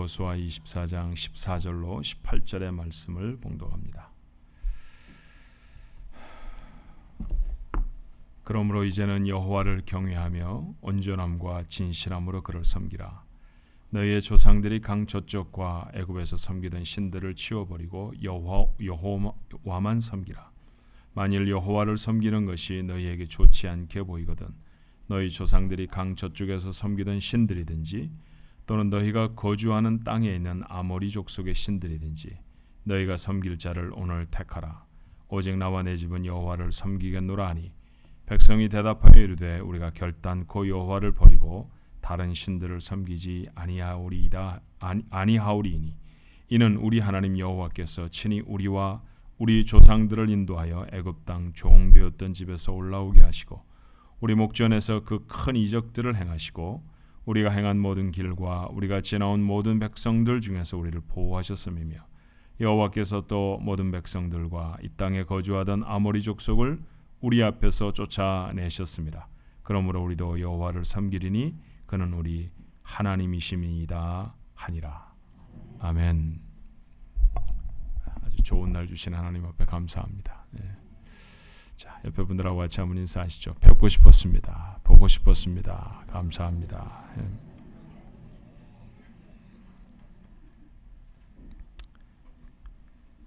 여호수아 24장 14절로 18절의 말씀을 봉독합니다. 그러므로 이제는 여호와를 경외하며 온전함과 진실함으로 그를 섬기라. 너희의 조상들이 강 저쪽과 애굽에서 섬기던 신들을 치워버리고 여호와만 섬기라. 만일 여호와를 섬기는 것이 너희에게 좋지 않게 보이거든 너희 조상들이 강 저쪽에서 섬기던 신들이든지 또는 너희가 거주하는 땅에 있는 아모리 족속의 신들이든지 너희가 섬길 자를 오늘 택하라. 오직 나와 내 집은 여호와를 섬기겠노라 하니 백성이 대답하여 이르되 우리가 결단코 여호와를 버리고 다른 신들을 섬기지 아니하오리니 이는 우리 하나님 여호와께서 친히 우리와 우리 조상들을 인도하여 애굽 땅 종되었던 집에서 올라오게 하시고 우리 목전에서 그 큰 이적들을 행하시고 우리가 행한 모든 길과 우리가 지나온 모든 백성들 중에서 우리를 보호하셨음이며 여호와께서 또 모든 백성들과 이 땅에 거주하던 아모리 족속을 우리 앞에서 쫓아내셨습니다. 그러므로 우리도 여호와를 섬기리니 그는 우리 하나님이심이다 하니라. 아멘. 아주 좋은 날 주신 하나님 앞에 감사합니다. 자, 옆에 분들하고 같이 한번 인사하시죠. 뵙고 싶었습니다. 보고 싶었습니다. 감사합니다.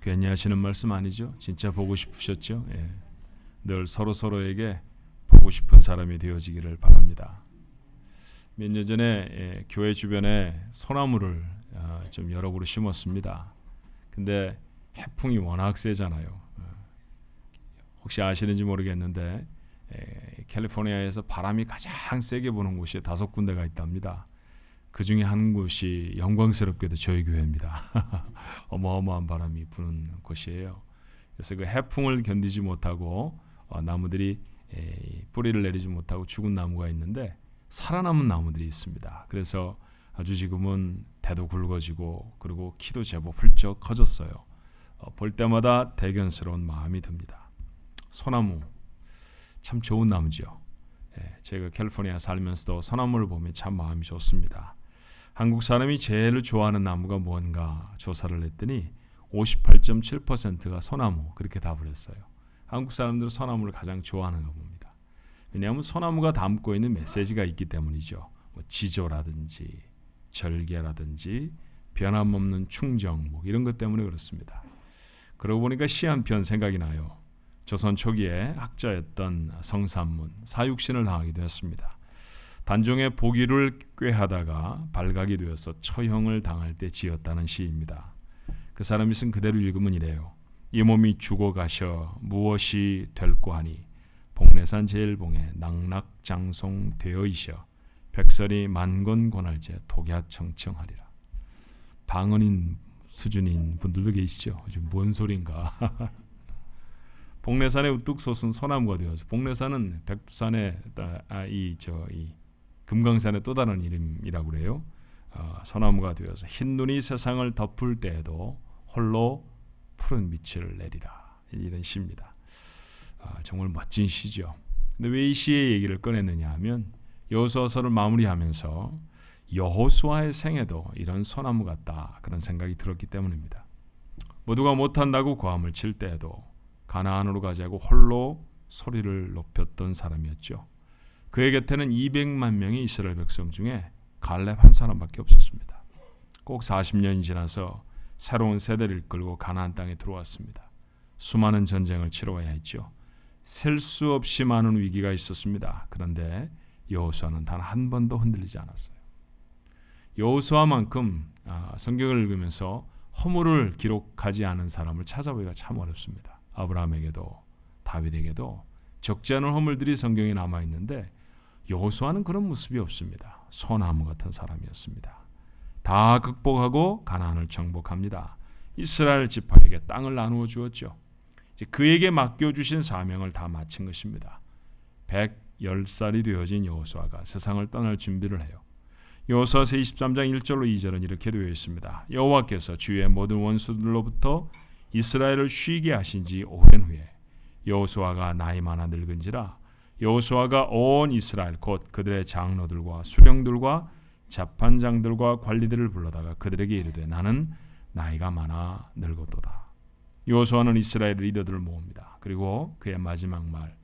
괜히 하시는 말씀 아니죠? 진짜 보고 싶으셨죠? 늘 서로에게 보고 싶은 사람이 되어지기를 바랍니다. 몇 년 전에 교회 주변에 소나무를 좀 여러 그루 심었습니다. 근데 해풍이 워낙 세잖아요. 혹시 아시는지 모르겠는데 캘리포니아에서 바람이 가장 세게 부는 곳이 5군데가 있답니다. 그 중에 한 곳이 영광스럽게도 저희 교회입니다. 어마어마한 바람이 부는 곳이에요. 그래서 그 해풍을 견디지 못하고 나무들이 뿌리를 내리지 못하고 죽은 나무가 있는데 살아남은 나무들이 있습니다. 그래서 아주 지금은 대도 굵어지고 그리고 키도 제법 훌쩍 커졌어요. 볼 때마다 대견스러운 마음이 듭니다. 소나무 참 좋은 나무죠. 제가 캘리포니아 살면서도 소나무를 보면 참 마음이 좋습니다. 한국 사람이 제일 좋아하는 나무가 뭔가 조사를 했더니 58.7%가 소나무 그렇게 답을 했어요. 한국 사람들은 소나무를 가장 좋아하는가 봅니다. 왜냐하면 소나무가 담고 있는 메시지가 있기 때문이죠. 지조라든지 절개라든지 변함없는 충정 이런 것 때문에 그렇습니다. 그러고 보니까 시 한 편 생각이 나요. 조선 초기에 학자였던 성삼문 사육신을 당하기도 했습니다. 단종의 보기를 꾀하다가 발각이 되어서 처형을 당할 때 지었다는 시입니다. 그 사람이 쓴 그대로 읽으면 이래요. 이 몸이 죽어가셔 무엇이 될꼬 하니 복내산 제일봉에 낙낙장송 되어이셔 백설이 만건 권할제 독야청청하리라. 방언인 수준인 분들도 계시죠. 뭔 소린가. 복내산에 우뚝 솟은 소나무가 되어서 복내산은 백두산의 이 금강산의 또 다른 이름이라고 그래요. 소나무가 되어서 흰 눈이 세상을 덮을 때에도 홀로 푸른 빛을 내리라. 이런 시입니다. 정말 멋진 시죠. 근데 왜 이 시의 얘기를 꺼냈느냐 하면 여호수아서를 마무리하면서 여호수아의 생애도 이런 소나무 같다 그런 생각이 들었기 때문입니다. 모두가 못한다고 고함을 칠 때에도 가나안으로 가자고 홀로 소리를 높였던 사람이었죠. 그의 곁에는 200만 명의 이스라엘 백성 중에 갈렙 한 사람밖에 없었습니다. 꼭 40년이 지나서 새로운 세대를 이끌고 가나안 땅에 들어왔습니다. 수많은 전쟁을 치러야 했죠. 셀 수 없이 많은 위기가 있었습니다. 그런데 여호수아는 단 한 번도 흔들리지 않았어요. 여호수아만큼 성경을 읽으면서 허물을 기록하지 않은 사람을 찾아보기가 참 어렵습니다. 아브라함에게도 다윗에게도 적지 않은 허물들이 성경에 남아있는데 여호수아는 그런 모습이 없습니다. 소나무 같은 사람이었습니다. 다 극복하고 가나안을 정복합니다. 이스라엘 지파에게 땅을 나누어 주었죠. 이제 그에게 맡겨주신 사명을 다 마친 것입니다. 110살이 되어진 여호수아가 세상을 떠날 준비를 해요. 여호수아서 23장 1절로 2절은 이렇게 되어 있습니다. 여호와께서 주의 모든 원수들로부터 이스라엘을 쉬게 하신 지 오랜 후에 여호수아가 나이 많아 늙은지라 여호수아가 온 이스라엘 곧 그들의 장로들과 수령들과 재판장들과 관리들을 불러다가 그들에게 이르되 나는 나이가 많아 늙었도다. 여호수아는 이스라엘 리더들을 모읍니다. 그리고 그의 마지막 말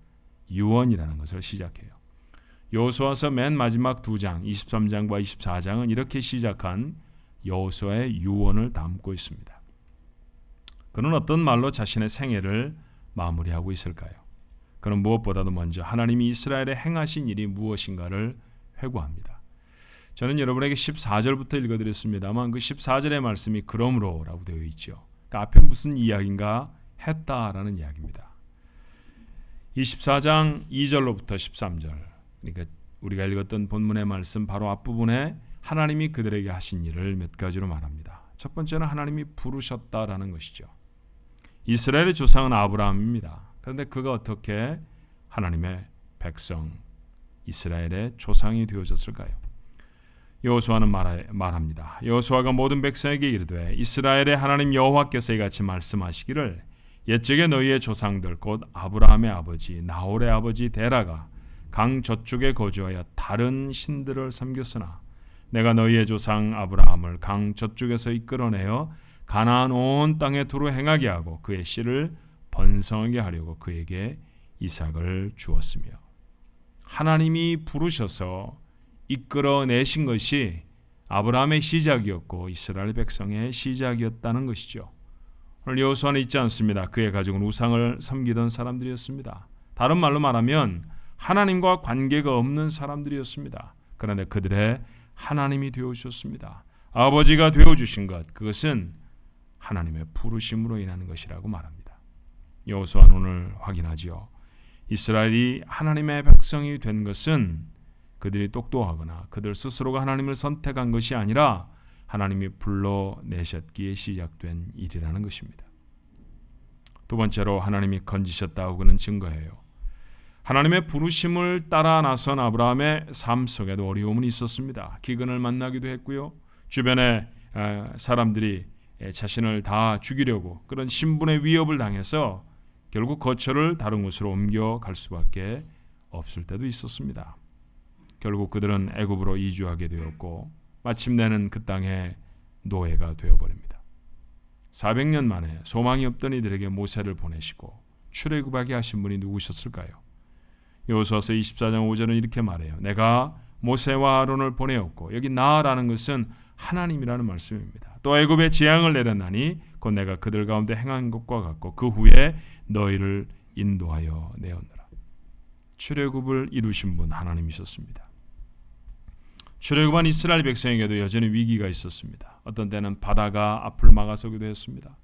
유언이라는 것을 시작해요. 여호수아서 맨 마지막 2장 23장과 24장은 이렇게 시작한 여호수아의 유언을 담고 있습니다. 그는 어떤 말로 자신의 생애를 마무리하고 있을까요? 그는 무엇보다도 먼저 하나님이 이스라엘에 행하신 일이 무엇인가를 회고합니다. 저는 여러분에게 14절부터 읽어드렸습니다만 그 14절의 말씀이 그러므로 라고 되어 있죠. 그 앞에 무슨 이야기인가 했다라는 이야기입니다. 24장 2절로부터 13절, 그러니까 우리가 읽었던 본문의 말씀 바로 앞부분에 하나님이 그들에게 하신 일을 몇 가지로 말합니다. 첫 번째는 하나님이 부르셨다라는 것이죠. 이스라엘의 조상은 아브라함입니다. 그런데 그가 어떻게 하나님의 백성 이스라엘의 조상이 되어졌을까요? 여호수아는 말합니다. 여호수아가 모든 백성에게 이르되 이스라엘의 하나님 여호와께서 이같이 말씀하시기를 옛적에 너희의 조상들 곧 아브라함의 아버지 나홀의 아버지 데라가 강 저쪽에 거주하여 다른 신들을 섬겼으나 내가 너희의 조상 아브라함을 강 저쪽에서 이끌어내어 가나안 온 땅에 두루 행하게 하고 그의 씨를 번성하게 하려고 그에게 이삭을 주었으며 하나님이 부르셔서 이끌어내신 것이 아브라함의 시작이었고 이스라엘 백성의 시작이었다는 것이죠. 오늘 여호수아는 잊지 않습니다. 그의 가족은 우상을 섬기던 사람들이었습니다. 다른 말로 말하면 하나님과 관계가 없는 사람들이었습니다. 그런데 그들의 하나님이 되어주셨습니다. 아버지가 되어주신 것, 그것은 하나님의 부르심으로 인하는 것이라고 말합니다. 여호수아는 오늘 확인하지요. 이스라엘이 하나님의 백성이 된 것은 그들이 똑똑하거나 그들 스스로가 하나님을 선택한 것이 아니라 하나님이 불러내셨기에 시작된 일이라는 것입니다. 두 번째로 하나님이 건지셨다고 그는 증거해요. 하나님의 부르심을 따라 나선 아브라함의 삶 속에도 어려움은 있었습니다. 기근을 만나기도 했고요. 주변에 사람들이 자신을 다 죽이려고 그런 신분의 위협을 당해서 결국 거처를 다른 곳으로 옮겨갈 수밖에 없을 때도 있었습니다. 결국 그들은 애굽으로 이주하게 되었고 마침내는 그 땅의 노예가 되어버립니다. 400년 만에 소망이 없던 이들에게 모세를 보내시고 출애굽하게 하신 분이 누구셨을까요? 여호수아서 24장 5절은 이렇게 말해요. 내가 모세와 아론을 보내었고 여기 나라는 것은 하나님이라는 말씀입니다. 또 애굽에 재앙을 내렸나니 곧 내가 그들 가운데 행한 것과 같고 그 후에 너희를 인도하여 내었노라. 출애굽을 이루신 분 하나님이셨습니다. 출애굽한 이스라엘 백성에게도 여전히 위기가 있었습니다. 어떤 때는 바다가 앞을 막아서기도 했습니다.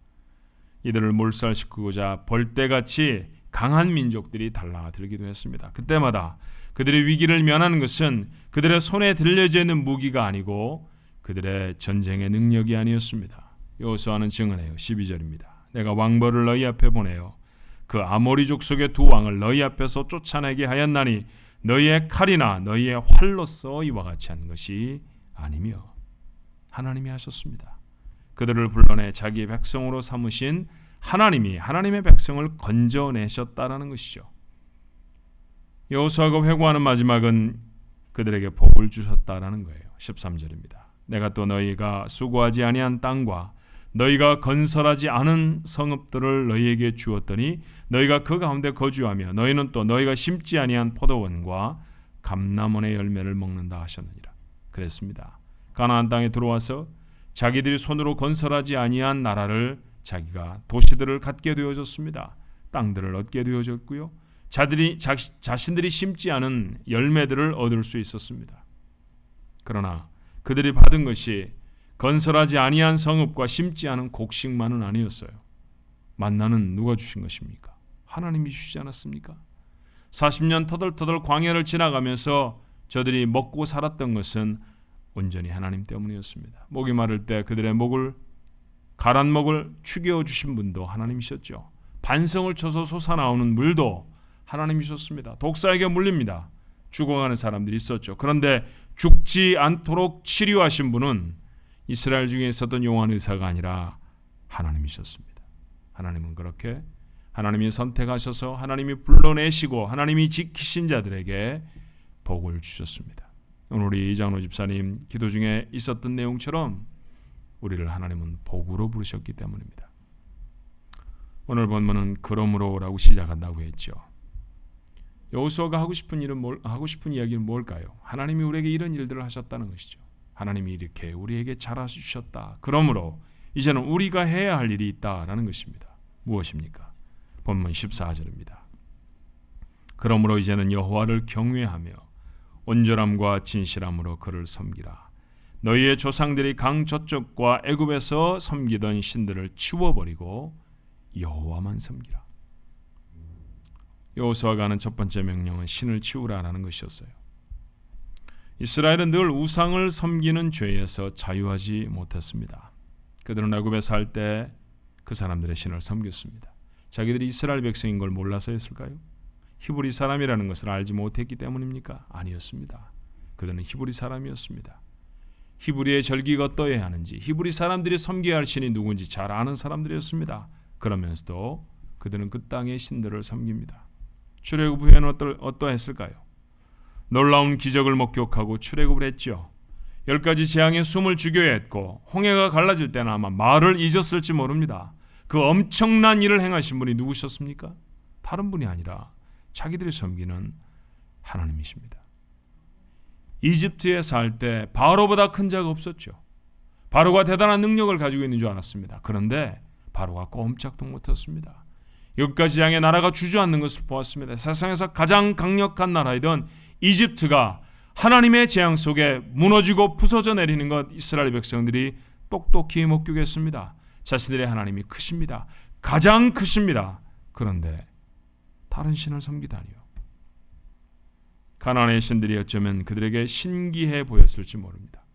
이들을 몰살시키고자 벌떼같이 강한 민족들이 달라들기도 했습니다. 그때마다 그들의 위기를 면하는 것은 그들의 손에 들려져 있는 무기가 아니고 그들의 전쟁의 능력이 아니었습니다. 여호수아는 증언해요. 12절입니다. 내가 왕벌을 너희 앞에 보내어 그 아모리 족속의 두 왕을 너희 앞에서 쫓아내게 하였나니 너희의 칼이나 너희의 활로서 이와 같이 한 것이 아니며 하나님이 하셨습니다. 그들을 불러내 자기의 백성으로 삼으신 하나님이 하나님의 백성을 건져내셨다라는 것이죠. 여호수아가 회고하는 마지막은 그들에게 복을 주셨다라는 거예요. 13절입니다. 내가 또 너희가 수고하지 아니한 땅과 너희가 건설하지 않은 성읍들을 너희에게 주었더니 너희가 그 가운데 거주하며 너희는 또 너희가 심지 아니한 포도원과 감람원의 열매를 먹는다 하셨느니라. 그랬습니다. 가나안 땅에 들어와서 자기들이 손으로 건설하지 아니한 나라를 자기가 도시들을 갖게 되어졌습니다. 땅들을 얻게 되어졌고요. 자신들이 심지 않은 열매들을 얻을 수 있었습니다. 그러나 그들이 받은 것이 건설하지 아니한 성읍과 심지 않은 곡식만은 아니었어요. 만나는 누가 주신 것입니까? 하나님이 주시지 않았습니까? 40년 터덜터덜 광야를 지나가면서 저들이 먹고 살았던 것은 온전히 하나님 때문이었습니다. 목이 마를 때 그들의 가란 목을 축여 주신 분도 하나님이셨죠. 반성을 쳐서 솟아나오는 물도 하나님이셨습니다. 독사에게 물립니다. 죽어가는 사람들이 있었죠. 그런데 죽지 않도록 치료하신 분은 이스라엘 중에 있었던 용한 의사가 아니라 하나님이셨습니다. 하나님은 그렇게 하나님이 선택하셔서 하나님이 불러내시고 하나님이 지키신 자들에게 복을 주셨습니다. 오늘 우리 이장로 집사님 기도 중에 있었던 내용처럼 우리를 하나님은 복으로 부르셨기 때문입니다. 오늘 본문은 그러므로라고 시작한다고 했죠. 여호수아가 하고 싶은 이야기는 뭘까요? 하나님이 우리에게 이런 일들을 하셨다는 것이죠. 하나님이 이렇게 우리에게 잘하주셨다. 그러므로 이제는 우리가 해야 할 일이 있다라는 것입니다. 무엇입니까? 본문 14절입니다. 그러므로 이제는 여호와를 경외하며 온전함과 진실함으로 그를 섬기라. 너희의 조상들이 강 저쪽과 애굽에서 섬기던 신들을 치워버리고 여호와만 섬기라. 여호수아가 하는 첫 번째 명령은 신을 치우라라는 것이었어요. 이스라엘은 늘 우상을 섬기는 죄에서 자유하지 못했습니다. 그들은 애굽에 살 때 그 사람들의 신을 섬겼습니다. 자기들이 이스라엘 백성인 걸 몰라서였을까요? 히브리 사람이라는 것을 알지 못했기 때문입니까? 아니었습니다. 그들은 히브리 사람이었습니다. 히브리의 절기가 어떠해야 하는지, 히브리 사람들이 섬겨야 할 신이 누군지 잘 아는 사람들이었습니다. 그러면서도 그들은 그 땅의 신들을 섬깁니다. 출애굽 후에는 어떠했을까요? 놀라운 기적을 목격하고 출애굽을 했죠. 10가지 재앙에 숨을 죽여야 했고 홍해가 갈라질 때는 아마 말을 잊었을지 모릅니다. 그 엄청난 일을 행하신 분이 누구셨습니까? 다른 분이 아니라 자기들이 섬기는 하나님이십니다. 이집트에 살 때 바로보다 큰 자가 없었죠. 바로가 대단한 능력을 가지고 있는 줄 알았습니다. 그런데 바로가 꼼짝도 못했습니다. 10가지 재앙의 나라가 주저앉는 것을 보았습니다. 세상에서 가장 강력한 나라이던 이집트가 하나님의 재앙 속에 무너지고 부서져 내리는 것 이스라엘 백성들이 똑똑히 목격했습니다. 자신들의 하나님이 크십니다. 가장 크십니다. 그런데 다른 신을 섬기다니요. 가나안의 신들이 어쩌면 그들에게 신기해 보였을지 모릅니다.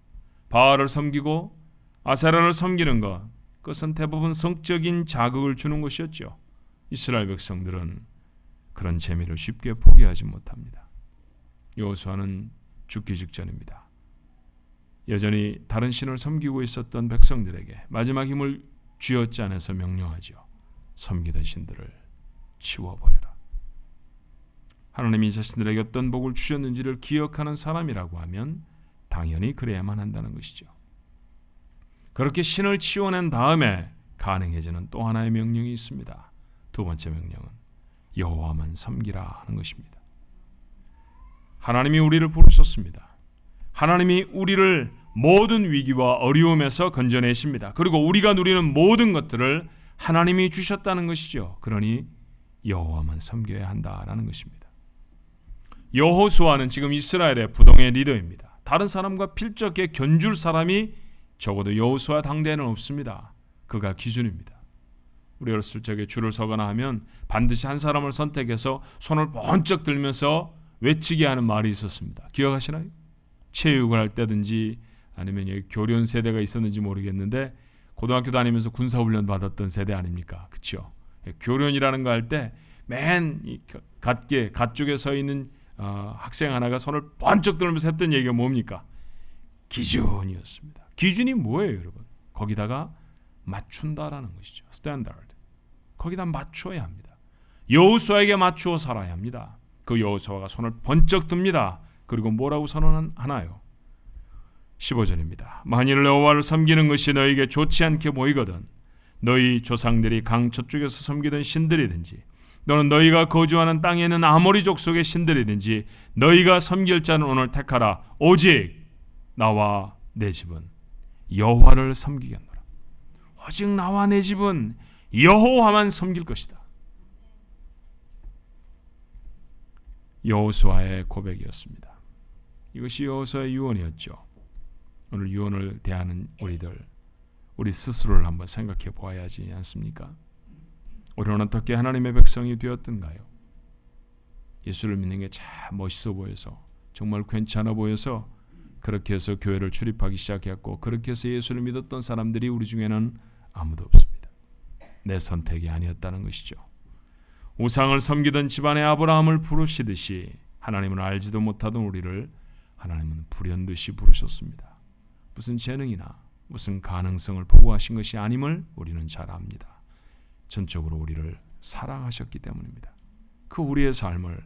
바알을 섬기고 아세라를 섬기는 것, 그것은 대부분 성적인 자극을 주는 것이었죠. 이스라엘 백성들은 그런 재미를 쉽게 포기하지 못합니다. 여호수아는 죽기 직전입니다. 여전히 다른 신을 섬기고 있었던 백성들에게 마지막 힘을 쥐어짜내서 명령하죠. 섬기던 신들을 치워버려라. 하나님이 자신들에게 어떤 복을 주셨는지를 기억하는 사람이라고 하면 당연히 그래야만 한다는 것이죠. 그렇게 신을 치워낸 다음에 가능해지는 또 하나의 명령이 있습니다. 두 번째 명령은 여호와만 섬기라 하는 것입니다. 하나님이 우리를 부르셨습니다. 하나님이 우리를 모든 위기와 어려움에서 건져내십니다. 그리고 우리가 누리는 모든 것들을 하나님이 주셨다는 것이죠. 그러니 여호와만 섬겨야 한다라는 것입니다. 여호수아는 지금 이스라엘의 부동의 리더입니다. 다른 사람과 필적에 견줄 사람이 적어도 여호수아 당대에는 없습니다. 그가 기준입니다. 우리 어렸을 적에 줄을 서거나 하면 반드시 한 사람을 선택해서 손을 번쩍 들면서 외치게 하는 말이 있었습니다. 기억하시나요? 체육을 할 때든지 아니면 여기 교련 세대가 있었는지 모르겠는데 고등학교 다니면서 군사훈련 받았던 세대 아닙니까? 그렇죠? 교련이라는 거 할 때 맨 갓 쪽에 서 있는 학생 하나가 손을 번쩍 들면서 했던 얘기가 뭡니까? 기준이었습니다. 기준이 뭐예요, 여러분? 거기다가 맞춘다라는 것이죠. 스탠다드. 거기다 맞춰야 합니다. 여호수아에게 맞추어 살아야 합니다. 그 여호수아가 손을 번쩍 듭니다. 그리고 뭐라고 선언하나요? 15절입니다. 만일 여호와를 섬기는 것이 너에게 좋지 않게 보이거든 너희 조상들이 강 저쪽에서 섬기던 신들이든지 너는 너희가 거주하는 땅에 있는 아모리 족속의 신들이든지 너희가 섬길 자는 오늘 택하라. 오직 나와 내 집은 여호와를 섬기겠노라. 오직 나와 내 집은 여호와만 섬길 것이다. 여호수아의 고백이었습니다. 이것이 여호수아의 유언이었죠. 오늘 유언을 대하는 우리 스스로를 한번 생각해 보아야 하지 않습니까? 우리는 어떻게 하나님의 백성이 되었던가요? 예수를 믿는 게 참 멋있어 보여서 정말 괜찮아 보여서 그렇게 해서 교회를 출입하기 시작했고 그렇게 해서 예수를 믿었던 사람들이 우리 중에는 아무도 없습니다. 내 선택이 아니었다는 것이죠. 우상을 섬기던 집안의 아브라함을 부르시듯이 하나님을 알지도 못하던 우리를 하나님은 불현듯이 부르셨습니다. 무슨 재능이나 무슨 가능성을 보고 하신 것이 아님을 우리는 잘 압니다. 전적으로 우리를 사랑하셨기 때문입니다. 그 우리의 삶을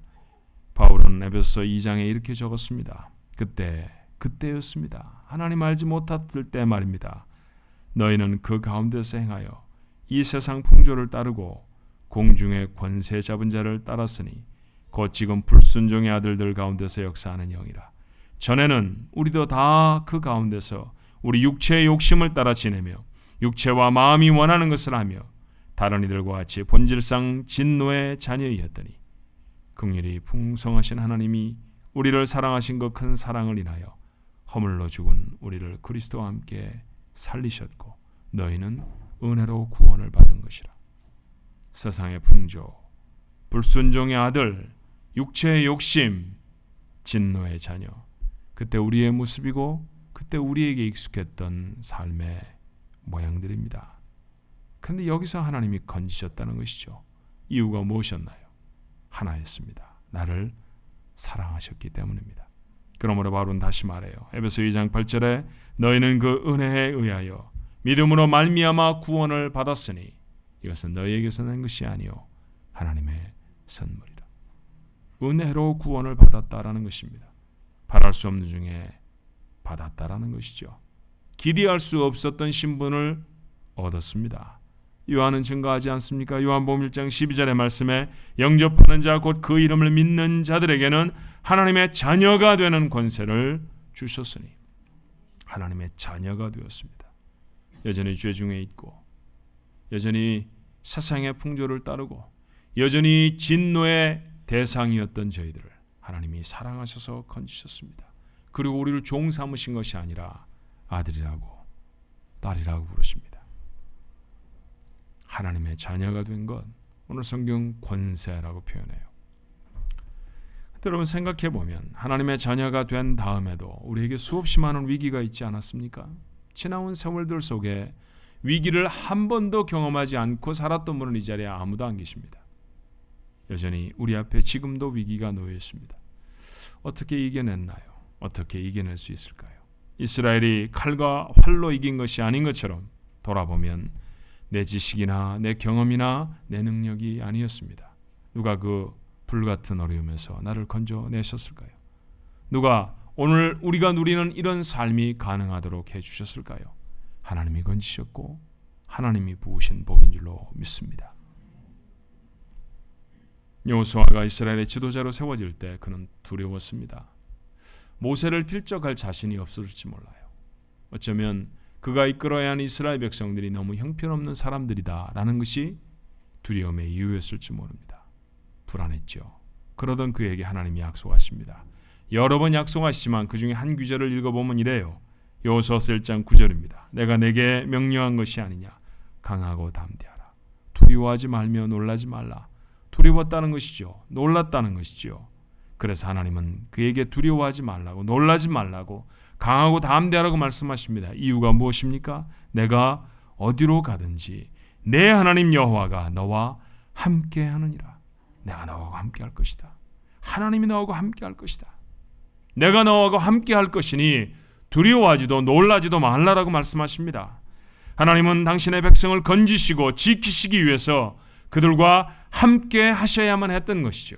바울은 에베소서 2장에 이렇게 적었습니다. 그때 그때였습니다. 하나님 알지 못했을 때 말입니다. 너희는 그 가운데서 행하여 이 세상 풍조를 따르고 공중의 권세 잡은 자를 따랐으니 곧 지금 불순종의 아들들 가운데서 역사하는 영이라. 전에는 우리도 다 그 가운데서 우리 육체의 욕심을 따라 지내며 육체와 마음이 원하는 것을 하며 다른 이들과 같이 본질상 진노의 자녀이었더니 긍휼이 풍성하신 하나님이 우리를 사랑하신 그 큰 사랑을 인하여 허물로 죽은 우리를 그리스도와 함께 살리셨고 너희는 은혜로 구원을 받은 것이라. 세상의 풍조, 불순종의 아들, 육체의 욕심, 진노의 자녀, 그때 우리의 모습이고 그때 우리에게 익숙했던 삶의 모양들입니다. 그런데 여기서 하나님이 건지셨다는 것이죠. 이유가 무엇이었나요? 하나였습니다. 나를 사랑하셨기 때문입니다. 그러므로 바울은 다시 말해요. 에베소 2장 8절에 너희는 그 은혜에 의하여 믿음으로 말미암아 구원을 받았으니 이것은 너희에게서 난 것이 아니요 하나님의 선물이라. 은혜로 구원을 받았다라는 것입니다. 바랄 수 없는 중에 받았다라는 것이죠. 기대할 수 없었던 신분을 얻었습니다. 요한은 증거하지 않습니까? 요한복음 1장 12절의 말씀에 영접하는 자 곧 그 이름을 믿는 자들에게는 하나님의 자녀가 되는 권세를 주셨으니 하나님의 자녀가 되었습니다. 여전히 죄 중에 있고 여전히 세상의 풍조를 따르고 여전히 진노의 대상이었던 저희들을 하나님이 사랑하셔서 건지셨습니다. 그리고 우리를 종 삼으신 것이 아니라 아들이라고 딸이라고 부르십니다. 하나님의 자녀가 된 것, 오늘 성경 권세라고 표현해요. 여러분 생각해보면 하나님의 자녀가 된 다음에도 우리에게 수없이 많은 위기가 있지 않았습니까? 지나온 세월들 속에 위기를 한 번도 경험하지 않고 살았던 분은 이 자리에 아무도 안 계십니다. 여전히 우리 앞에 지금도 위기가 놓여 있습니다. 어떻게 이겨냈나요? 어떻게 이겨낼 수 있을까요? 이스라엘이 칼과 활로 이긴 것이 아닌 것처럼 돌아보면 내 지식이나 내 경험이나 내 능력이 아니었습니다. 누가 그 불같은 어려움에서 나를 건져내셨을까요? 누가 오늘 우리가 누리는 이런 삶이 가능하도록 해주셨을까요? 하나님이 건지셨고 하나님이 부으신 복인 줄로 믿습니다. 여호수아가 이스라엘의 지도자로 세워질 때 그는 두려웠습니다. 모세를 필적할 자신이 없을지 몰라요. 어쩌면 그가 이끌어야 하는 이스라엘 백성들이 너무 형편없는 사람들이다라는 것이 두려움의 이유였을지 모릅니다. 불안했죠. 그러던 그에게 하나님이 약속하십니다. 여러 번 약속하시지만 그 중에 한 구절을 읽어보면 이래요. 여호수아서 1장 9절입니다. 내가 내게 명령한 것이 아니냐. 강하고 담대하라. 두려워하지 말며 놀라지 말라. 두려웠다는 것이죠. 놀랐다는 것이죠. 그래서 하나님은 그에게 두려워하지 말라고 놀라지 말라고 강하고 담대하라고 말씀하십니다. 이유가 무엇입니까? 내가 어디로 가든지 내 하나님 여호와가 너와 함께 하느니라. 내가 너와 함께 할 것이다. 하나님이 너하고 함께 할 것이다. 내가 너하고 함께 할 것이니 두려워하지도 놀라지도 말라라고 말씀하십니다. 하나님은 당신의 백성을 건지시고 지키시기 위해서 그들과 함께 하셔야만 했던 것이죠.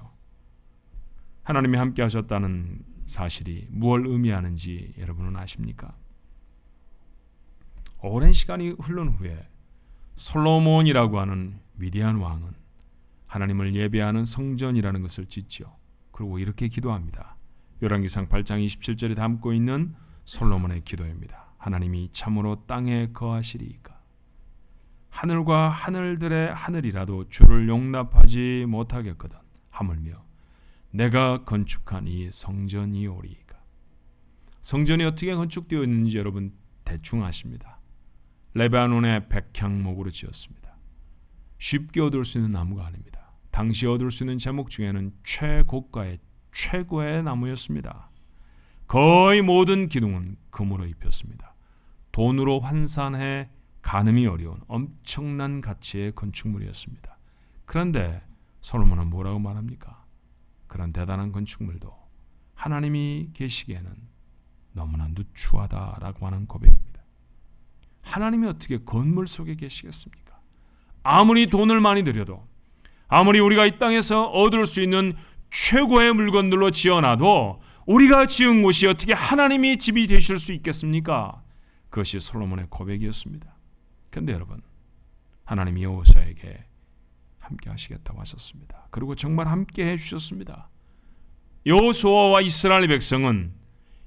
하나님이 함께 하셨다는 사실이 무엇을 의미하는지 여러분은 아십니까? 오랜 시간이 흐른 후에 솔로몬이라고 하는 위대한 왕은 하나님을 예배하는 성전이라는 것을 짓죠. 그리고 이렇게 기도합니다. 열왕기상 8장 27절에 담고 있는 솔로몬의 기도입니다. 하나님이 참으로 땅에 거하시리이까. 하늘과 하늘들의 하늘이라도 주를 용납하지 못하겠거든. 하물며 내가 건축한 이 성전이오리이까. 성전이 어떻게 건축되어 있는지 여러분 대충 아십니다. 레바논의 백향목으로 지었습니다. 쉽게 얻을 수 있는 나무가 아닙니다. 당시 얻을 수 있는 제목 중에는 최고가의 최고의 나무였습니다. 거의 모든 기둥은 금으로 입혔습니다. 돈으로 환산해 가늠이 어려운 엄청난 가치의 건축물이었습니다. 그런데 솔로몬은 뭐라고 말합니까? 그런 대단한 건축물도 하나님이 계시기에는 너무나 누추하다라고 하는 고백입니다. 하나님이 어떻게 건물 속에 계시겠습니까? 아무리 돈을 많이 들여도 아무리 우리가 이 땅에서 얻을 수 있는 최고의 물건들로 지어놔도 우리가 지은 곳이 어떻게 하나님이 집이 되실 수 있겠습니까? 그것이 솔로몬의 고백이었습니다. 그런데 여러분, 하나님이 여호수아에게 함께 하시겠다고 하셨습니다. 그리고 정말 함께 해주셨습니다. 여호수아와 이스라엘 백성은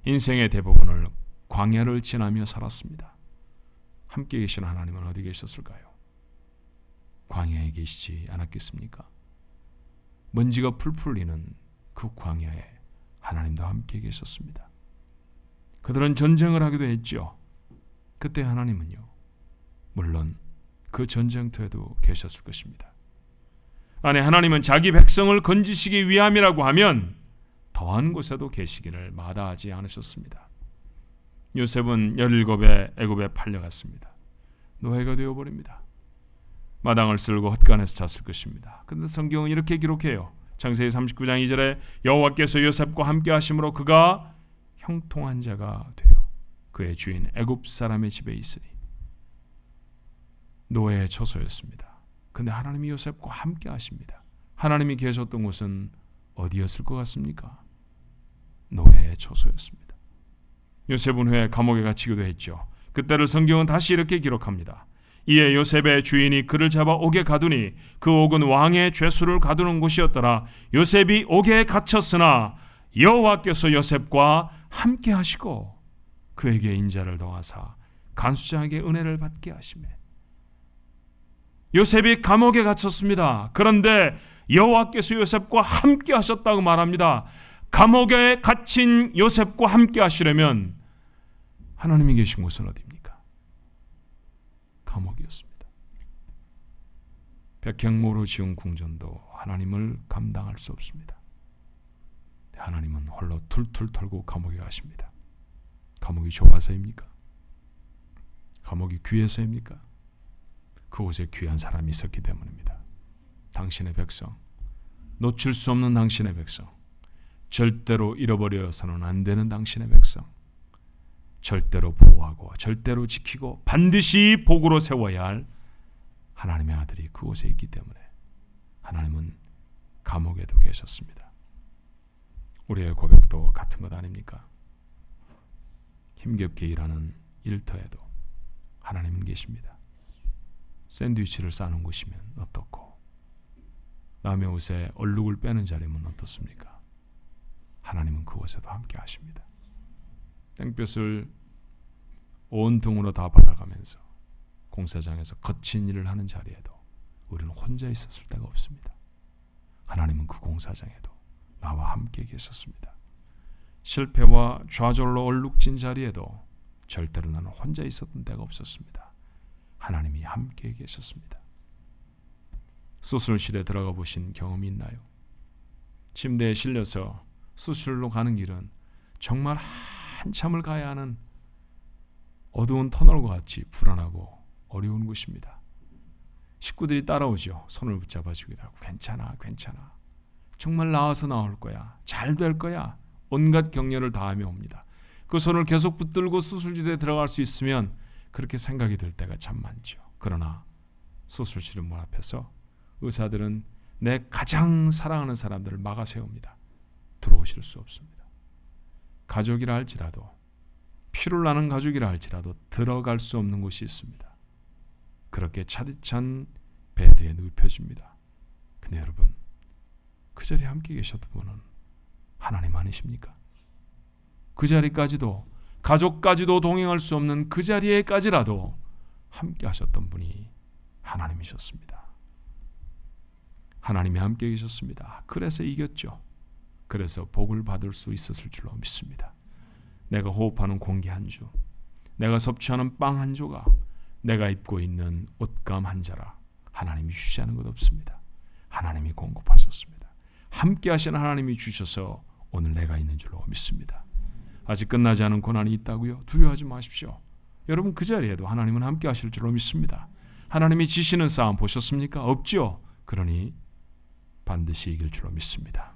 인생의 대부분을 광야를 지나며 살았습니다. 함께 계신 하나님은 어디 계셨을까요? 광야에 계시지 않았겠습니까? 먼지가 풀풀 리는 그 광야에 하나님도 함께 계셨습니다. 그들은 전쟁을 하기도 했죠. 그때 하나님은요, 물론 그 전쟁터에도 계셨을 것입니다. 아니, 하나님은 자기 백성을 건지시기 위함이라고 하면 더한 곳에도 계시기를 마다하지 않으셨습니다. 요셉은 17에 애굽에 팔려갔습니다. 노예가 되어버립니다. 마당을 쓸고 헛간에서 잤을 것입니다. 그런데 성경은 이렇게 기록해요. 창세기 39장 2절에 여호와께서 요셉과 함께 하심으로 그가 형통한 자가 되어 그의 주인 애굽 사람의 집에 있으니. 노예의 처소였습니다. 근데 하나님이 요셉과 함께 하십니다. 하나님이 계셨던 곳은 어디였을 것 같습니까? 노예의 처소였습니다. 요셉은 후에 감옥에 갇히기도 했죠. 그때를 성경은 다시 이렇게 기록합니다. 이에 요셉의 주인이 그를 잡아 옥에 가두니 그 옥은 왕의 죄수를 가두는 곳이었더라. 요셉이 옥에 갇혔으나 여호와께서 요셉과 함께 하시고 그에게 인자를 더하사 간수장에게 은혜를 받게 하시매. 요셉이 감옥에 갇혔습니다. 그런데 여호와께서 요셉과 함께 하셨다고 말합니다. 감옥에 갇힌 요셉과 함께 하시려면 하나님이 계신 곳은 어디입니까? 감옥이었습니다. 백향모로 지은 궁전도 하나님을 감당할 수 없습니다. 하나님은 홀로 툴툴 털고 감옥에 가십니다. 감옥이 좁아서입니까? 감옥이 귀해서입니까? 그곳에 귀한 사람이 있었기 때문입니다. 당신의 백성, 놓칠 수 없는 당신의 백성, 절대로 잃어버려서는 안 되는 당신의 백성, 절대로 보호하고 절대로 지키고 반드시 복으로 세워야 할 하나님의 아들이 그곳에 있기 때문에 하나님은 감옥에도 계셨습니다. 우리의 고백도 같은 것 아닙니까? 힘겹게 일하는 일터에도 하나님은 계십니다. 샌드위치를 싸는 곳이면 어떻고 남의 옷에 얼룩을 빼는 자리면 어떻습니까? 하나님은 그곳에도 함께 하십니다. 땡볕을 온통으로 다 받아가면서 공사장에서 거친 일을 하는 자리에도 우리는 혼자 있었을 때가 없습니다. 하나님은 그 공사장에도 나와 함께 계셨습니다. 실패와 좌절로 얼룩진 자리에도 절대로 나는 혼자 있었던 때가 없었습니다. 하나님이 함께 계셨습니다. 수술실에 들어가 보신 경험이 있나요? 침대에 실려서 수술로 가는 길은 정말 한참을 가야 하는 어두운 터널과 같이 불안하고 어려운 곳입니다. 식구들이 따라오죠. 손을 붙잡아주기도 하고 괜찮아, 괜찮아. 정말 나와서 나올 거야. 잘 될 거야. 온갖 격려를 다하며 옵니다. 그 손을 계속 붙들고 수술실에 들어갈 수 있으면 그렇게 생각이 들 때가 참 많죠. 그러나 수술실 문 앞에서 의사들은 내 가장 사랑하는 사람들을 막아 세웁니다. 들어오실 수 없습니다. 가족이라 할지라도, 피를 나는 가족이라 할지라도 들어갈 수 없는 곳이 있습니다. 그렇게 차디찬 베드에 눕혀집니다. 근데 여러분, 그 자리에 함께 계셨던 분은 하나님 아니십니까? 그 자리까지도, 가족까지도 동행할 수 없는 그 자리에까지라도 함께 하셨던 분이 하나님이셨습니다. 하나님이 함께 계셨습니다. 그래서 이겼죠. 그래서 복을 받을 수 있었을 줄로 믿습니다. 내가 호흡하는 공기 한 주, 내가 섭취하는 빵 한 조각, 내가 입고 있는 옷감 한 자락, 하나님이 주지 않은 것 없습니다. 하나님이 공급하셨습니다. 함께 하시는 하나님이 주셔서 오늘 내가 있는 줄로 믿습니다. 아직 끝나지 않은 고난이 있다고요? 두려워하지 마십시오. 여러분, 그 자리에도 하나님은 함께 하실 줄로 믿습니다. 하나님이 지시는 싸움 보셨습니까? 없죠. 그러니 반드시 이길 줄로 믿습니다.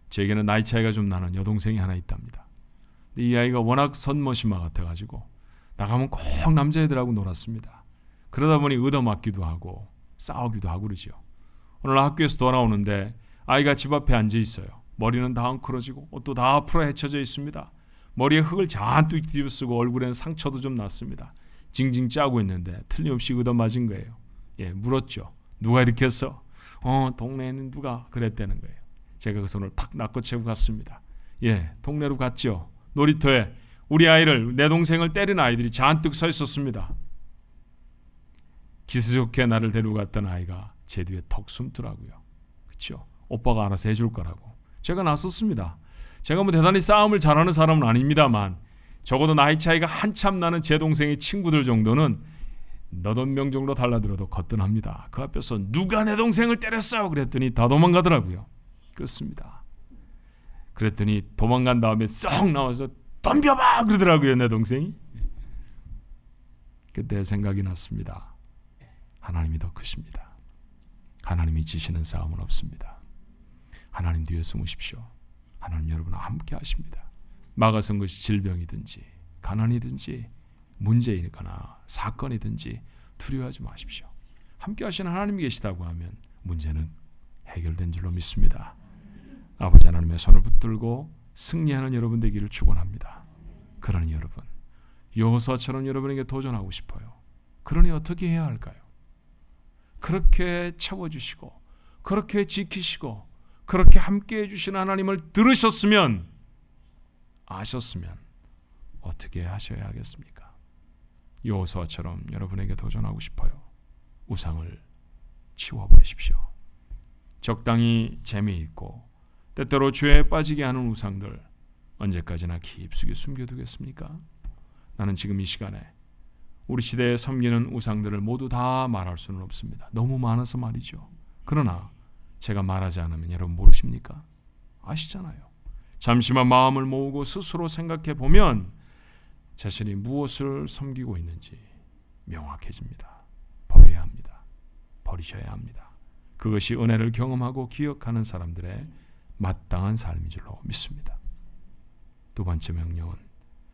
제게는 나이 차이가 좀 나는 여동생이 하나 있답니다. 근데 이 아이가 워낙 선머시마 같아가지고 나가면 꼭 남자애들하고 놀았습니다. 그러다 보니 얻어맞기도 하고 싸우기도 하고 그러죠. 오늘 학교에서 돌아오는데 아이가 집 앞에 앉아 있어요. 머리는 다 엉클어지고 옷도 다 풀어 헤쳐져 있습니다. 머리에 흙을 잔뜩 뒤집어쓰고 얼굴에는 상처도 좀 났습니다. 징징 짜고 있는데 틀림없이 얻어맞은 거예요. 물었죠. 누가 이렇게 했어? 동네에는 누가 그랬다는 거예요. 제가 그 손을 탁 낚아채고 갔습니다. 동네로 갔죠. 놀이터에 우리 아이를, 내 동생을 때린 아이들이 잔뜩 서 있었습니다. 기세 좋게 나를 데리고 갔던 아이가 제 뒤에 턱 숨더라고요. 그렇죠? 오빠가 알아서 해줄 거라고. 제가 나섰습니다. 제가 뭐 대단히 싸움을 잘하는 사람은 아닙니다만 적어도 나이 차이가 한참 나는 제 동생의 친구들 정도는 너댓 명 정도 달라들어도 거뜬합니다. 그 앞에서 누가 내 동생을 때렸어? 그랬더니 다 도망가더라고요. 그렇습니다. 그랬더니 도망간 다음에 썩 나와서 덤벼봐! 그러더라고요, 내 동생이. 그때 생각이 났습니다. 하나님이 더 크십니다. 하나님이 지시는 싸움은 없습니다. 하나님 뒤에 숨으십시오. 하나님 여러분과 함께 하십니다. 막아선 것이 질병이든지 가난이든지 문제이거나 사건이든지 두려워하지 마십시오. 함께 하시는 하나님이 계시다고 하면 문제는 해결된 줄로 믿습니다. 아버지 하나님의 손을 붙들고 승리하는 여러분 되기를 축원합니다. 그러니 여러분, 여호수아처럼 여러분에게 도전하고 싶어요. 그러니 어떻게 해야 할까요? 그렇게 채워주시고 그렇게 지키시고 그렇게 함께해 주시는 하나님을 들으셨으면, 아셨으면 어떻게 하셔야 하겠습니까? 여호수아처럼 여러분에게 도전하고 싶어요. 우상을 치워버리십시오. 적당히 재미있고 때때로 죄에 빠지게 하는 우상들 언제까지나 깊숙이 숨겨두겠습니까? 나는 지금 이 시간에 우리 시대에 섬기는 우상들을 모두 다 말할 수는 없습니다. 너무 많아서 말이죠. 그러나 제가 말하지 않으면 여러분 모르십니까? 아시잖아요. 잠시만 마음을 모으고 스스로 생각해 보면 자신이 무엇을 섬기고 있는지 명확해집니다. 버려야 합니다. 버리셔야 합니다. 그것이 은혜를 경험하고 기억하는 사람들의 마땅한 삶인 줄로 믿습니다. 두 번째 명령은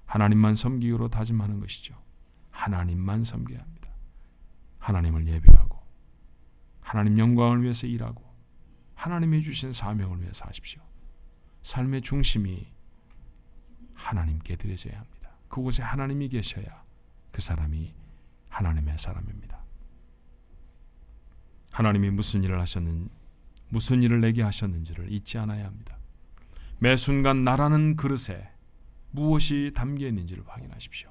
하나님만 섬기기로 다짐하는 것이죠. 하나님만 섬겨야 합니다. 하나님을 예배하고 하나님 영광을 위해서 일하고 하나님이 주신 사명을 위해서 하십시오. 삶의 중심이 하나님께 드려져야 합니다. 그곳에 하나님이 계셔야 그 사람이 하나님의 사람입니다. 하나님이 무슨 일을 내게 하셨는지를 잊지 않아야 합니다. 매 순간 나라는 그릇에 무엇이 담겨 있는지를 확인하십시오.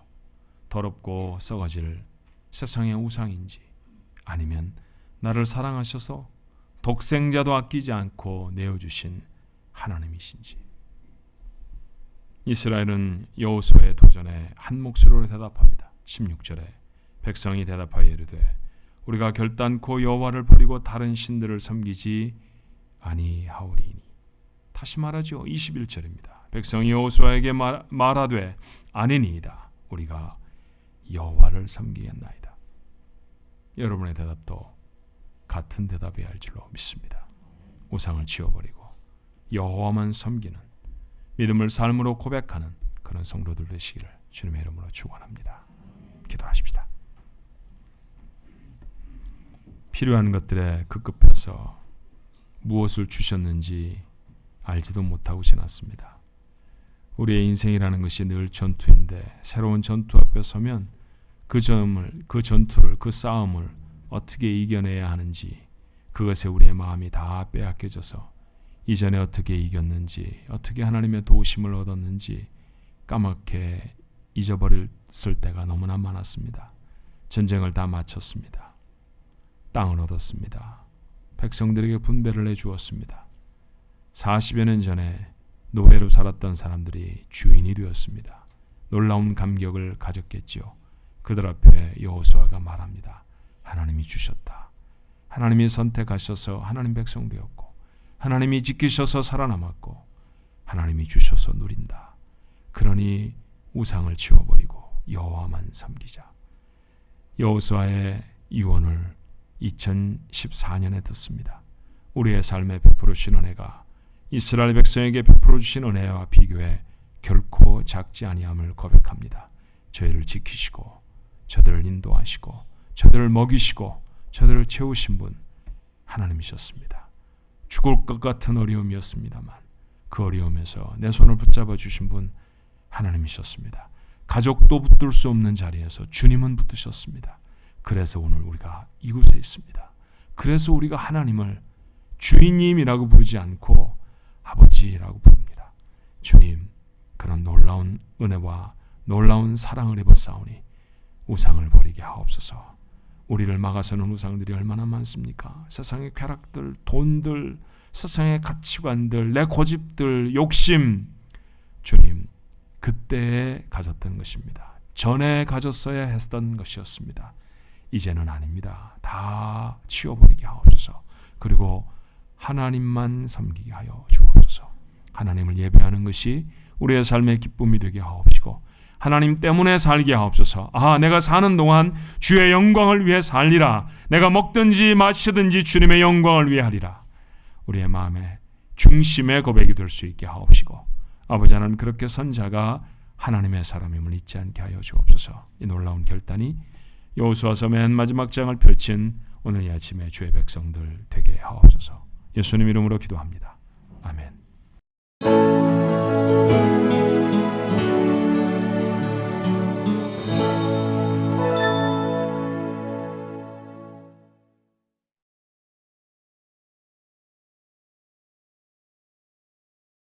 더럽고 썩어질 세상의 우상인지 아니면 나를 사랑하셔서 독생자도 아끼지 않고 내어주신 하나님이신지. 이스라엘은 여호수아의 도전에 한 목소리로 대답합니다. 16절에 백성이 대답하여 이르되 우리가 결단코 여호와를 버리고 다른 신들을 섬기지 아니하오리니. 다시 말하죠. 21절입니다. 백성이 여호수아에게 말하되 아니니이다. 우리가 여호와를 섬기겠나이다. 여러분의 대답도 같은 대답이어야 할 줄로 믿습니다. 우상을 지워버리고 여호와만 섬기는 믿음을 삶으로 고백하는 그런 성도들 되시기를 주님의 이름으로 축원합니다. 기도하십시다. 필요한 것들에 급급해서 무엇을 주셨는지 알지도 못하고 지났습니다. 우리의 인생이라는 것이 늘 전투인데 새로운 전투 앞에 서면 그 전투를, 그 싸움을 어떻게 이겨내야 하는지, 그것에 우리의 마음이 다 빼앗겨져서 이전에 어떻게 이겼는지, 어떻게 하나님의 도우심을 얻었는지 까맣게 잊어버렸을 때가 너무나 많았습니다. 전쟁을 다 마쳤습니다. 땅을 얻었습니다. 백성들에게 분배를 해주었습니다. 40여 년 전에 노예로 살았던 사람들이 주인이 되었습니다. 놀라운 감격을 가졌겠지요. 그들 앞에 여호수아가 말합니다. 하나님이 주셨다. 하나님이 선택하셔서 하나님 백성 되었고 하나님이 지키셔서 살아남았고 하나님이 주셔서 누린다. 그러니 우상을 지워버리고 여호와만 섬기자. 여호수아의 유언을 2014년에 듣습니다. 우리의 삶에 베풀어 주신 은혜가 이스라엘 백성에게 베풀어 주신 은혜와 비교해 결코 작지 아니함을 고백합니다. 저희를 지키시고 저들을 인도하시고 저들을 먹이시고 저들을 채우신 분 하나님이셨습니다. 죽을 것 같은 어려움이었습니다만 그 어려움에서 내 손을 붙잡아 주신 분 하나님이셨습니다. 가족도 붙들 수 없는 자리에서 주님은 붙드셨습니다. 그래서 오늘 우리가 이곳에 있습니다. 그래서 우리가 하나님을 주인님이라고 부르지 않고 아버지라고 부릅니다. 주님, 그런 놀라운 은혜와 놀라운 사랑을 입었사오니 우상을 버리게 하옵소서. 우리를 막아서는 우상들이 얼마나 많습니까? 세상의 쾌락들, 돈들, 세상의 가치관들, 내 고집들, 욕심, 주님 그때에 가졌던 것입니다. 전에 가졌어야 했던 것이었습니다. 이제는 아닙니다. 다 치워버리게 하옵소서. 그리고 하나님만 섬기게 하여 주옵소서. 하나님을 예배하는 것이 우리의 삶의 기쁨이 되게 하옵시고 하나님 때문에 살게 하옵소서. 내가 사는 동안 주의 영광을 위해 살리라. 내가 먹든지 마시든지 주님의 영광을 위해 하리라. 우리의 마음의 중심의 고백이 될 수 있게 하옵시고 아버지 하나님, 그렇게 선 자가 하나님의 사람임을 잊지 않게 하여 주옵소서. 이 놀라운 결단이 여호수아서 맨 마지막 장을 펼친 오늘 이 아침에 주의 백성들 되게 하옵소서. 예수님 이름으로 기도합니다.